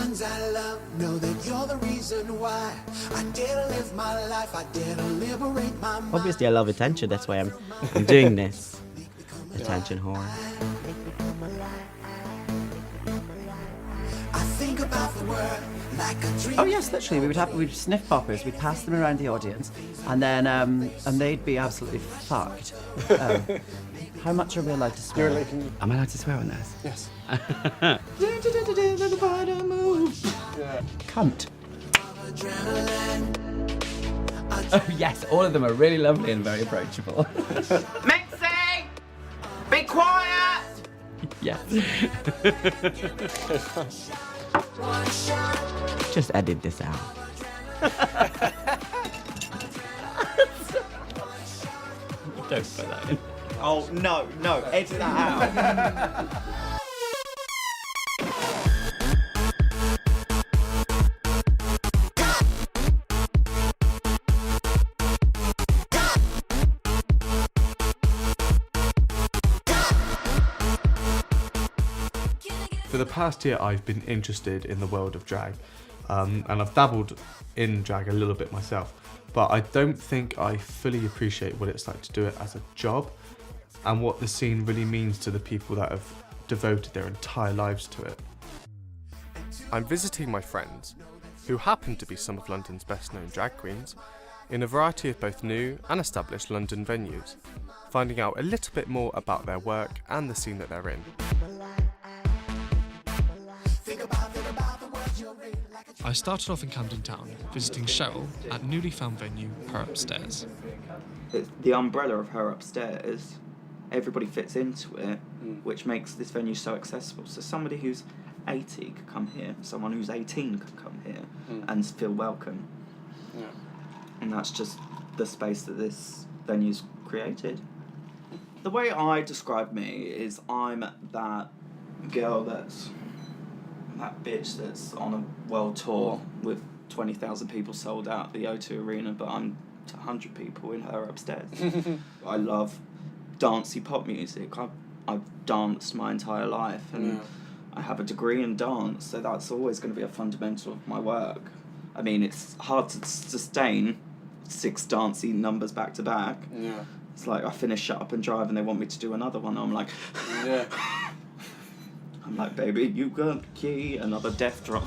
ones I love know that you're the reason why I dare to live my life, I dare to liberate my mind. Obviously, I love attention. That's why I'm doing this. Attention whore. I think about the world like a dream. Oh yes, literally. We'd sniff poppers. We'd pass them around the audience, and then and they'd be absolutely fucked. How much are we allowed to swear? Am I allowed to swear on this? Yes. Cunt. Oh yes, all of them are really lovely and very approachable. Mixing! Be quiet! Yes. Just edit this out. Don't put that in. Oh no, edit that out. For the past year, I've been interested in the world of drag, and I've dabbled in drag a little bit myself, but I don't think I fully appreciate what it's like to do it as a job and what the scene really means to the people that have devoted their entire lives to it. I'm visiting my friends, who happen to be some of London's best known drag queens, in a variety of both new and established London venues, finding out a little bit more about their work and the scene that they're in. I started off in Camden Town, visiting Cheryl at newly found venue Her Upstairs. It's the umbrella of Her Upstairs. Everybody fits into it, which makes this venue so accessible. So somebody who's 80 could come here, someone who's 18 could come here and feel welcome. Yeah. And that's just the space that this venue's created. The way I describe me is I'm that girl that bitch that's on a world tour with 20,000 people sold out the O2 Arena, but I'm 100 people in Her Upstairs. I love dancey pop music. I've danced my entire life, and I have a degree in dance, so that's always going to be a fundamental of my work. I mean, it's hard to sustain 6 dancey numbers back to back. Yeah. It's like I finish Shut Up and Drive and they want me to do another one. I'm like, Yeah. I'm like, baby, you got the key, another death drop.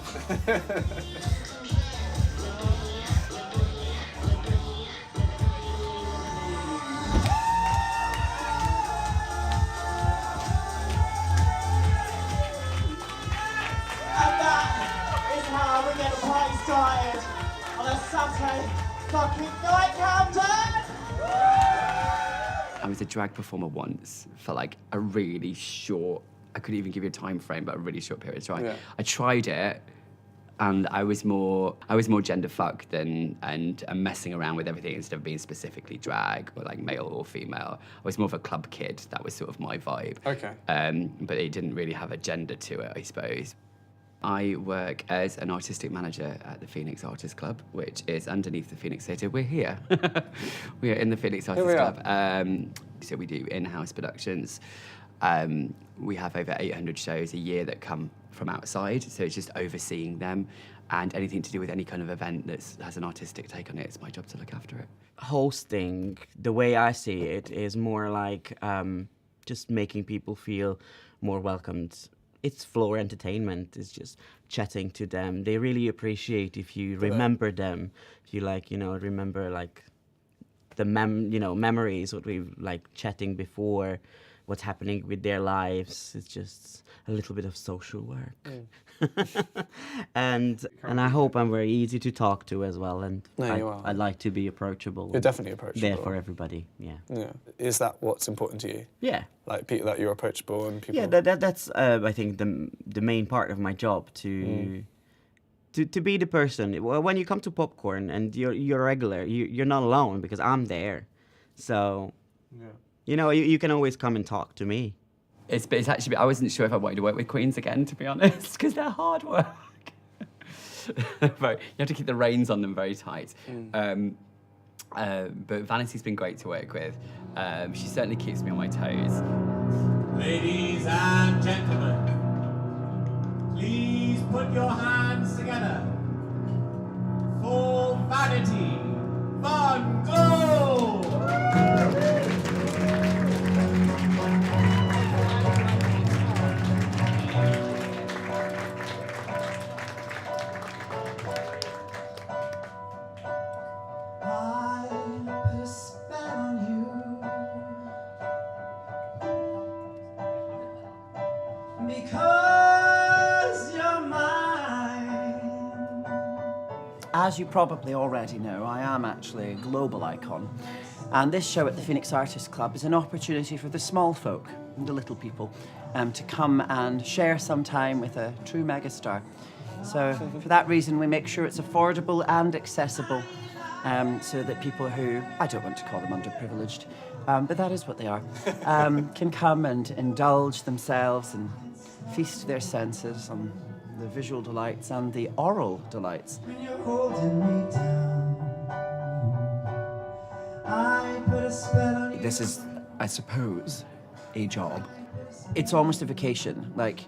Started on a Saturday fucking night, Camden! I was a drag performer once for like a really short, I couldn't even give you a time frame, but a really short period of time. Yeah. I tried it, and I was more gender fucked and messing around with everything instead of being specifically drag or like male or female. I was more of a club kid. That was sort of my vibe. Okay. But it didn't really have a gender to it, I suppose. I work as an artistic manager at the Phoenix Artists Club, which is underneath the Phoenix Theatre. We're here. We are in the Phoenix Artists Club. So we do in-house productions. We have over 800 shows a year that come from outside, so it's just overseeing them, and anything to do with any kind of event that has an artistic take on it, it's my job to look after it. Hosting, the way I see it, is more like just making people feel more welcomed. It's floor entertainment. It's just chatting to them. They really appreciate if you remember them. If you remember the memories, what we like chatting before, what's happening with their lives. It's just a little bit of social work. and I hope I'm very easy to talk to as well. And you are. I like to be approachable. You're definitely approachable. There for everybody. Yeah. Yeah. Is that what's important to you? Yeah. Like people that you're approachable and people. Yeah, that's I think the main part of my job to be the person. Well, when you come to Popcorn and you're regular, you're not alone because I'm there. So, you can always come and talk to me. It's actually, I wasn't sure if I wanted to work with queens again, to be honest, because they're hard work. Right, you have to keep the reins on them very tight. But Vanity's been great to work with. She certainly keeps me on my toes. Ladies and gentlemen, Please put your hands together for Vanity Van Gogh! I put a spell on you because you're mine. As you probably already know, I am actually a global icon. And this show at the Phoenix Artists Club is an opportunity for the small folk, the little people, to come and share some time with a true megastar. So for that reason, we make sure it's affordable and accessible, so that people who, I don't want to call them underprivileged, but that is what they are, can come and indulge themselves and feast their senses on the visual delights and the oral delights. When you're holding me down, I put a spell on you. This is, I suppose, a job. It's almost a vocation, like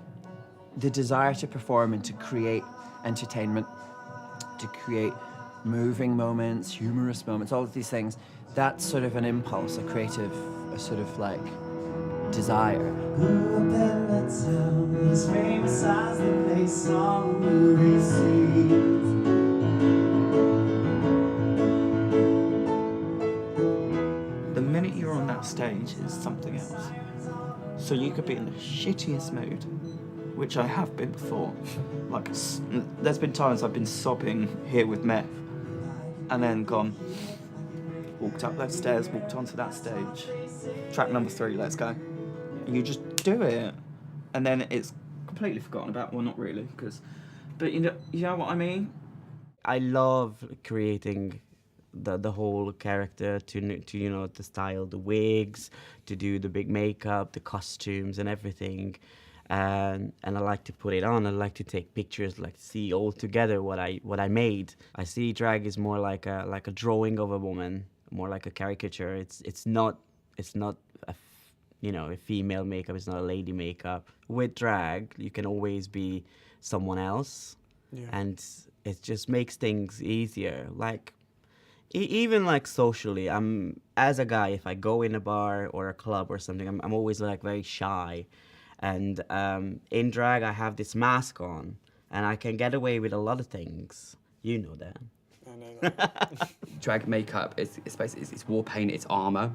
the desire to perform and to create entertainment, to create moving moments, humorous moments, all of these things. That's sort of an impulse, a creative, a sort of like desire. Grew up in the town, as famous as the place on movie scenes. The minute you're on that stage is something else. So you could be in the shittiest mood, which I have been before. Like, there's been times I've been sobbing here with meth, and then gone, walked up those stairs, walked onto that stage. Track number 3, let's go. You just do it, and then it's completely forgotten about. Well, not really, but you know what I mean. I love creating the whole character to you know, to style the wigs, to do the big makeup, the costumes and everything, and I like to put it on. I like to take pictures, like see all together what I made. I see drag is more like a drawing of a woman, more like a caricature. It's not a you know, a female makeup. It's not a lady makeup. With drag, you can always be someone else, and it just makes things easier. Like, even like socially, as a guy, if I go in a bar or a club or something, I'm always like very shy, and in drag I have this mask on, and I can get away with a lot of things. You know that. I know that. Drag makeup is basically it's war paint, it's armour.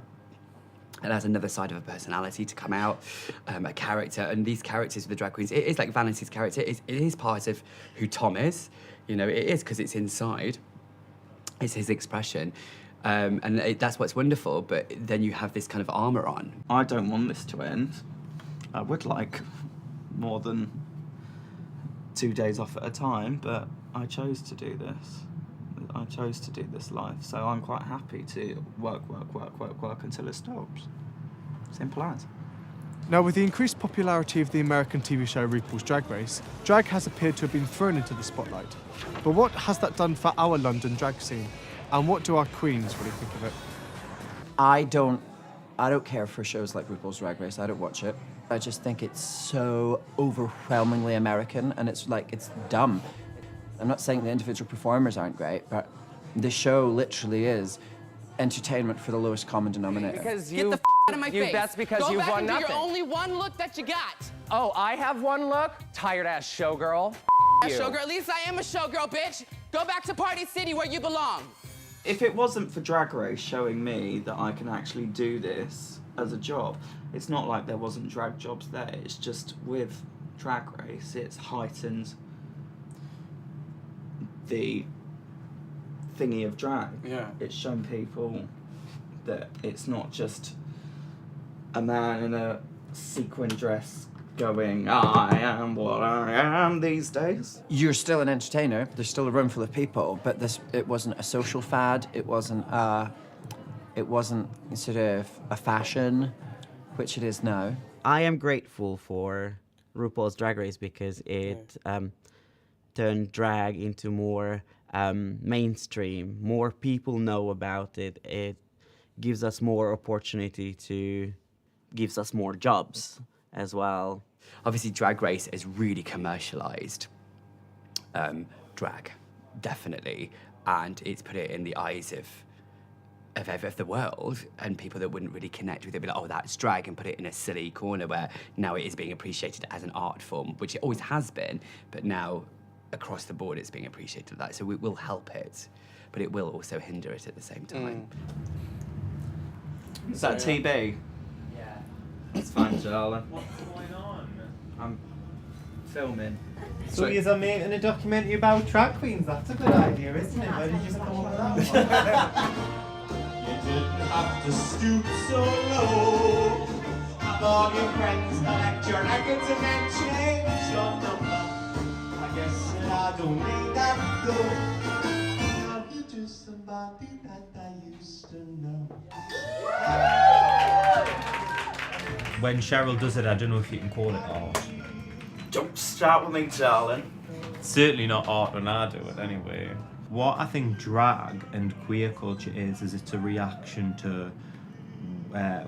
It has another side of a personality to come out, a character, and these characters with the drag queens, it is like Vanity's character. It is part of who Tom is. You know, it is because it's inside. It's his expression, and that's what's wonderful. But then you have this kind of armour on. I don't want this to end. I would like more than 2 days off at a time, but I chose to do this. I chose to do this life, so I'm quite happy to work until it stops. Simple as. Now, with the increased popularity of the American TV show RuPaul's Drag Race, drag has appeared to have been thrown into the spotlight. But what has that done for our London drag scene? And what do our queens really think of it? I don't care for shows like RuPaul's Drag Race. I don't watch it. I just think it's so overwhelmingly American, and it's dumb. I'm not saying the individual performers aren't great, but the show literally is entertainment for the lowest common denominator. Get the out of my face. That's because Go you've back won and do nothing. your only one look that you got. Oh, I have one look? Tired ass showgirl. A showgirl. At least I am a showgirl, bitch. Go back to Party City where you belong. If it wasn't for Drag Race showing me that I can actually do this as a job, it's not like there wasn't drag jobs there. It's just with Drag Race, it's heightened the thingy of drag. Yeah. It's shown people that it's not just a man in a sequin dress going, I am what I am these days. You're still an entertainer. There's still a room full of people, but it wasn't a social fad. It wasn't sort of a fashion, which it is now. I am grateful for RuPaul's Drag Race because it turned drag into more mainstream. More people know about it. It gives us more opportunity gives us more jobs. as well. Obviously, Drag Race is really commercialised drag, definitely, and it's put it in the eyes of the world, and people that wouldn't really connect with it be like, oh, that's drag, and put it in a silly corner where now it is being appreciated as an art form, which it always has been, but now across the board it's being appreciated like that. So it will help it, but it will also hinder it at the same time. Is that TB? Yeah. It's fine, darling. What's going on? I'm filming. So you're making a documentary about drag queens. That's a good idea, isn't it? Where did you just come up with that one? You didn't have to stoop so low. Have all your friends collect your records and then change your number. I guess that I don't need that though. Now you're just somebody that I used to know. When Cheryl does it, I don't know if you can call it art. Don't start with me, darling. Certainly not art when I do it, anyway. What I think drag and queer culture is it's a reaction to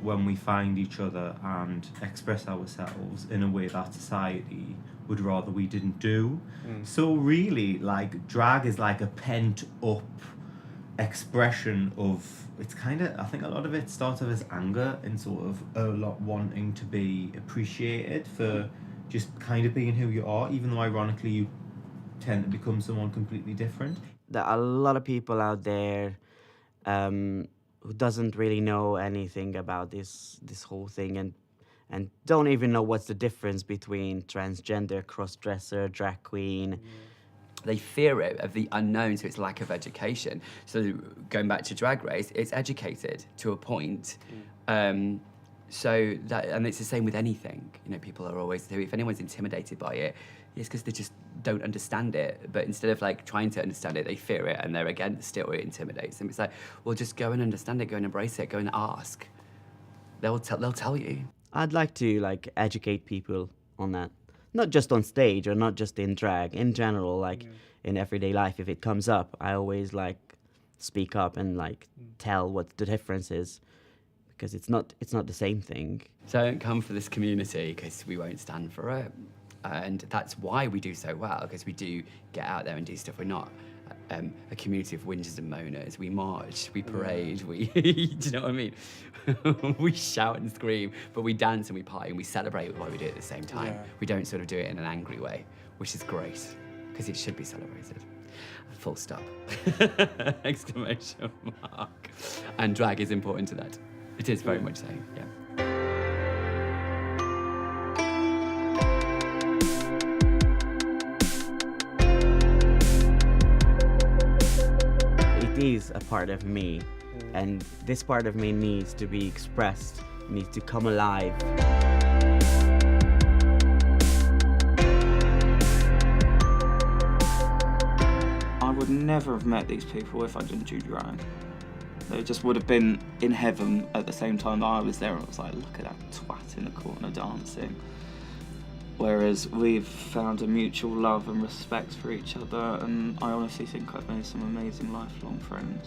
when we find each other and express ourselves in a way that society would rather we didn't do. So really, like, drag is like a pent-up expression of, it's kind of, I think a lot of it starts off as anger and sort of a lot wanting to be appreciated for just kind of being who you are, even though ironically you tend to become someone completely different. There are a lot of people out there who doesn't really know anything about this whole thing and don't even know what's the difference between transgender, cross-dresser, drag queen. They fear it of the unknown, so it's lack of education. So going back to Drag Race, it's educated to a point. So that, and it's the same with anything. You know, people are always, if anyone's intimidated by it, it's because they just don't understand it. But instead of like trying to understand it, they fear it, and they're against it, or it intimidates them. It's like, well, just go and understand it, go and embrace it, go and ask. They'll tell you. I'd like to like educate people on that, not just on stage or not just in drag, in general, like in everyday life. If it comes up, I always like speak up and like tell what the difference is. Because it's not the same thing. Don't come for this community because we won't stand for it. And that's why we do so well, because we do get out there and do stuff. We're not a community of whingers and moaners. We march, we parade, we, do you know what I mean? We shout and scream, but we dance and we party and we celebrate while we do it at the same time. Yeah. We don't sort of do it in an angry way, which is great, because it should be celebrated. Full stop. Exclamation mark. And drag is important to that. It is very much so, yeah. It is a part of me, and this part of me needs to be expressed, needs to come alive. I would never have met these people if I didn't do drag. They just would have been in heaven at the same time that I was there. I was like, look at that twat in the corner dancing. Whereas we've found a mutual love and respect for each other, and I honestly think I've made some amazing lifelong friends.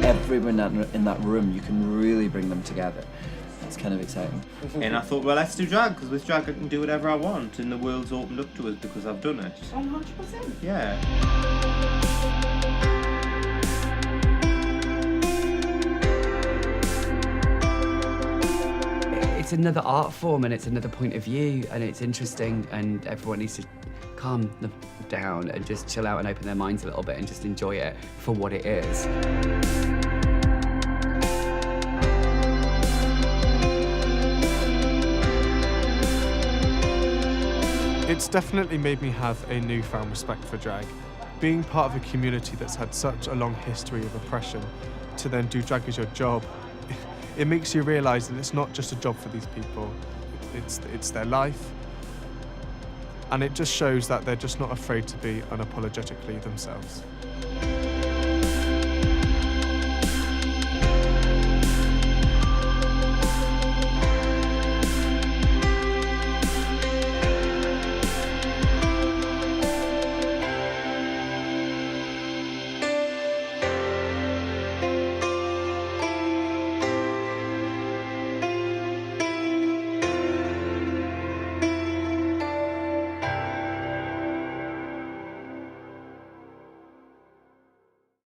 Everyone in that room, you can really bring them together. It's kind of exciting. And I thought, well, let's do drag, because with drag I can do whatever I want, and the world's opened up to us because I've done it. 100%. Yeah. It's another art form and it's another point of view, and it's interesting, and everyone needs to calm down and just chill out and open their minds a little bit and just enjoy it for what it is. It's definitely made me have a newfound respect for drag. Being part of a community that's had such a long history of oppression, to then do drag as your job, it makes you realise that it's not just a job for these people, it's their life. And it just shows that they're just not afraid to be unapologetically themselves.